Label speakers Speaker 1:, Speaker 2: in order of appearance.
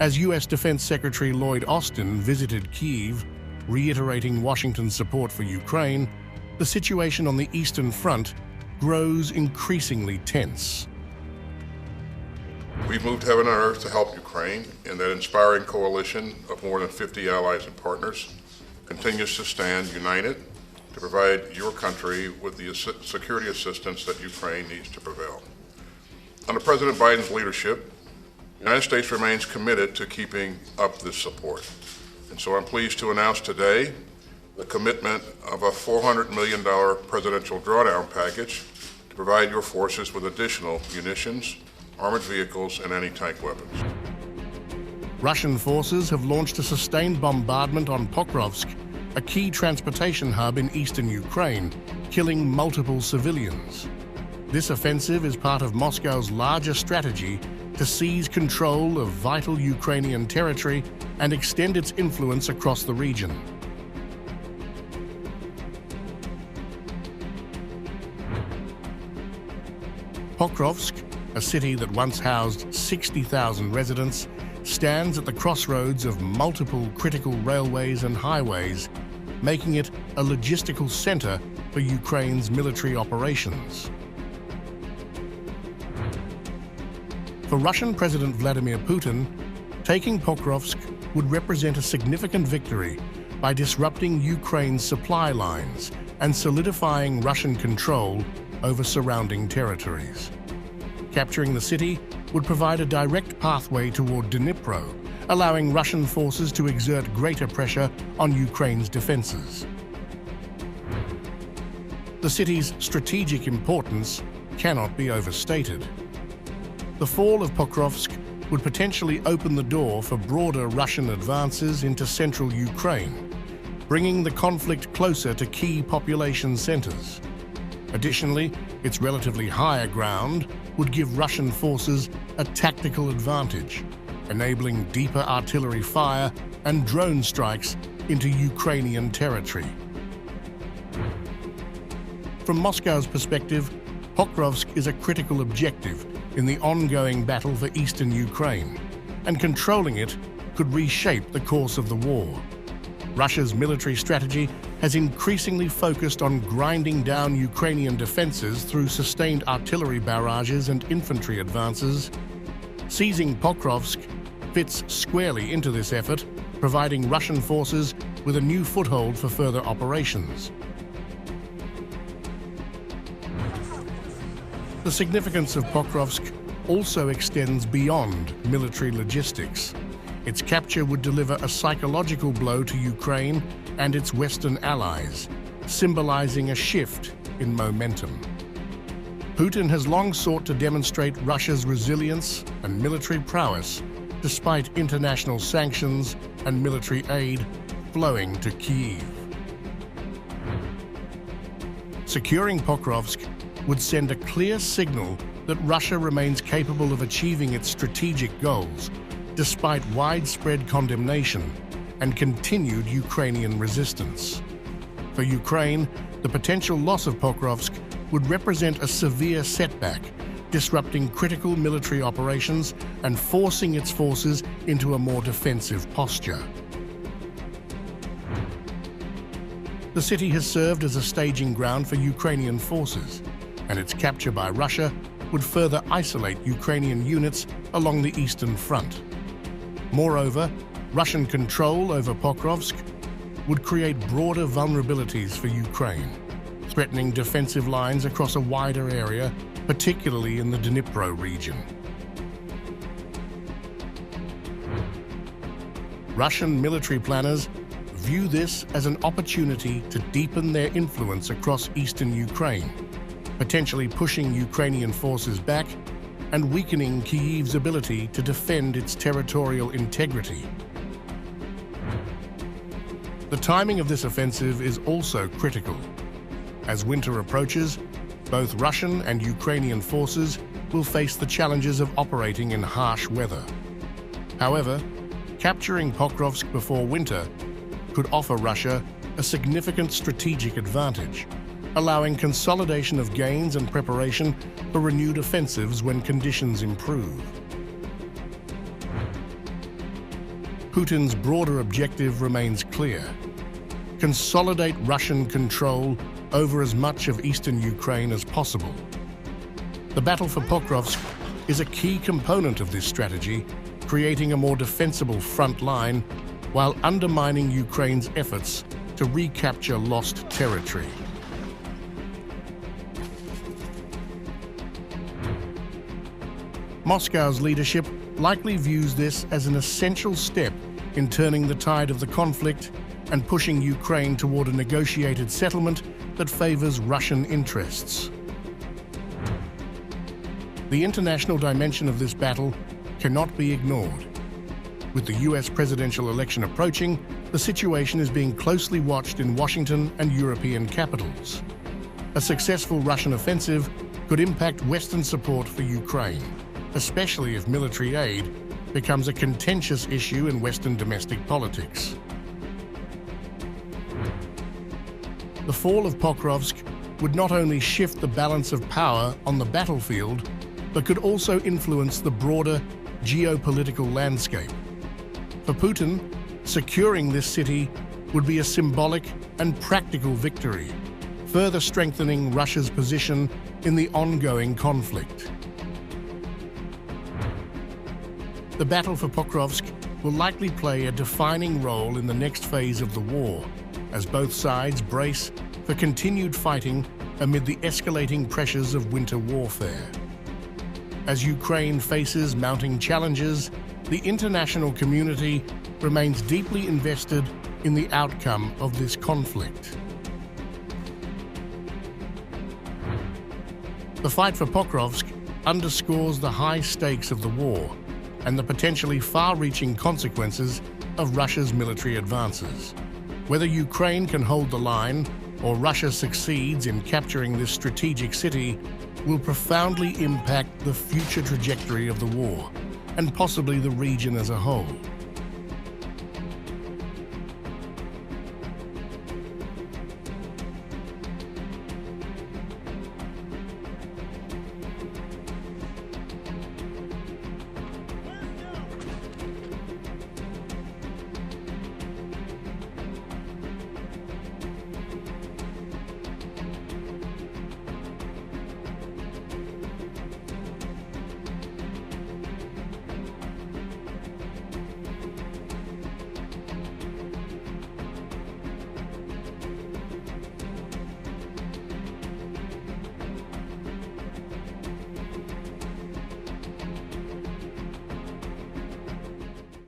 Speaker 1: As U.S. Defense Secretary Lloyd Austin visited Kyiv, reiterating Washington's support for Ukraine, the situation on the Eastern Front grows increasingly tense.
Speaker 2: We've moved heaven and earth to help Ukraine, and that inspiring coalition of more than 50 allies and partners continues to stand united to provide your country with the security assistance that Ukraine needs to prevail. Under President Biden's leadership, the United States remains committed to keeping up this support. And so I'm pleased to announce today the commitment of a $400 million presidential drawdown package to provide your forces with additional munitions, armored vehicles, and anti-tank weapons.
Speaker 1: Russian forces have launched a sustained bombardment on Pokrovsk, a key transportation hub in eastern Ukraine, killing multiple civilians. This offensive is part of Moscow's larger strategy to seize control of vital Ukrainian territory and extend its influence across the region. Pokrovsk, a city that once housed 60,000 residents, stands at the crossroads of multiple critical railways and highways, making it a logistical center for Ukraine's military operations. For Russian President Vladimir Putin, taking Pokrovsk would represent a significant victory by disrupting Ukraine's supply lines and solidifying Russian control over surrounding territories. Capturing the city would provide a direct pathway toward Dnipro, allowing Russian forces to exert greater pressure on Ukraine's defenses. The city's strategic importance cannot be overstated. The fall of Pokrovsk would potentially open the door for broader Russian advances into central Ukraine, bringing the conflict closer to key population centers. Additionally, its relatively higher ground would give Russian forces a tactical advantage, enabling deeper artillery fire and drone strikes into Ukrainian territory. From Moscow's perspective, Pokrovsk is a critical objective in the ongoing battle for eastern Ukraine, and controlling it could reshape the course of the war. Russia's military strategy has increasingly focused on grinding down Ukrainian defenses through sustained artillery barrages and infantry advances. Seizing Pokrovsk fits squarely into this effort, providing Russian forces with a new foothold for further operations. The significance of Pokrovsk also extends beyond military logistics. Its capture would deliver a psychological blow to Ukraine and its Western allies, symbolizing a shift in momentum. Putin has long sought to demonstrate Russia's resilience and military prowess, despite international sanctions and military aid flowing to Kyiv. Securing Pokrovsk would send a clear signal that Russia remains capable of achieving its strategic goals, despite widespread condemnation and continued Ukrainian resistance. For Ukraine, the potential loss of Pokrovsk would represent a severe setback, disrupting critical military operations and forcing its forces into a more defensive posture. The city has served as a staging ground for Ukrainian forces, and its capture by Russia would further isolate Ukrainian units along the Eastern Front. Moreover, Russian control over Pokrovsk would create broader vulnerabilities for Ukraine, threatening defensive lines across a wider area, particularly in the Dnipro region. Russian military planners view this as an opportunity to deepen their influence across eastern Ukraine, potentially pushing Ukrainian forces back and weakening Kyiv's ability to defend its territorial integrity. The timing of this offensive is also critical. As winter approaches, both Russian and Ukrainian forces will face the challenges of operating in harsh weather. However, capturing Pokrovsk before winter could offer Russia a significant strategic advantage, allowing consolidation of gains and preparation for renewed offensives when conditions improve. Putin's broader objective remains clear: consolidate Russian control over as much of eastern Ukraine as possible. The battle for Pokrovsk is a key component of this strategy, creating a more defensible front line while undermining Ukraine's efforts to recapture lost territory. Moscow's leadership likely views this as an essential step in turning the tide of the conflict and pushing Ukraine toward a negotiated settlement that favors Russian interests. The international dimension of this battle cannot be ignored. With the US presidential election approaching, the situation is being closely watched in Washington and European capitals. A successful Russian offensive could impact Western support for Ukraine, especially if military aid becomes a contentious issue in Western domestic politics. The fall of Pokrovsk would not only shift the balance of power on the battlefield, but could also influence the broader geopolitical landscape. For Putin, securing this city would be a symbolic and practical victory, further strengthening Russia's position in the ongoing conflict. The battle for Pokrovsk will likely play a defining role in the next phase of the war, as both sides brace for continued fighting amid the escalating pressures of winter warfare. As Ukraine faces mounting challenges, the international community remains deeply invested in the outcome of this conflict. The fight for Pokrovsk underscores the high stakes of the war and the potentially far-reaching consequences of Russia's military advances. Whether Ukraine can hold the line or Russia succeeds in capturing this strategic city will profoundly impact the future trajectory of the war and possibly the region as a whole.